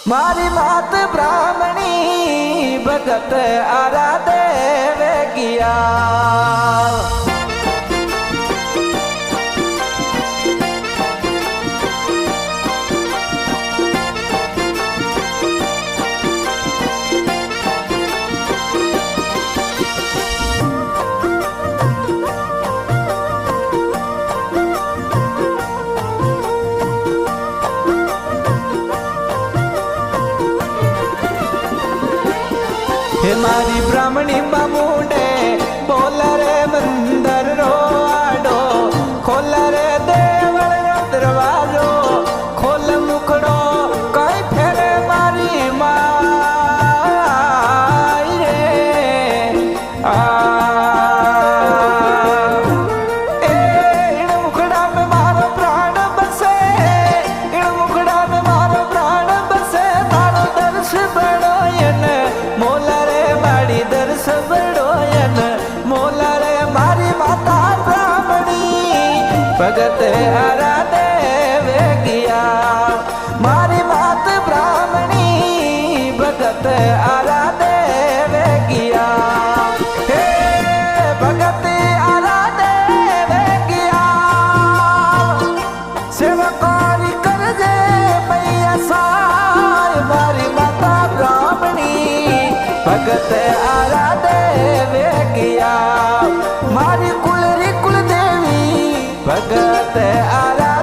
मारी मात ब्राह्मणी भगत आराधे वे किया। हे मारी ब्राह्मणी मामुंडे बोल रे मंदर रो आडो खोल रे देवल रो दरवाजो खोल मुखड़ो कई फेरे मारी माई रे इन मुखड़ा में मारो प्राण बसे इन मुखड़ा में मारो प्राण बसे तारो दर्श बड़ो यन मोला दर्श बड़ोयन मोला रे मारी माता ब्राह्मणी भगत आराधे वे किया। मारी मात ब्राह्मणी भगत आराधे वे किया। हे भगत आराधे वे किया। सेवकारी कर जे मैया साय मारी माता ब्राह्मणी भगत आराधे वे किया। मारी कुल री कुल देवी भगत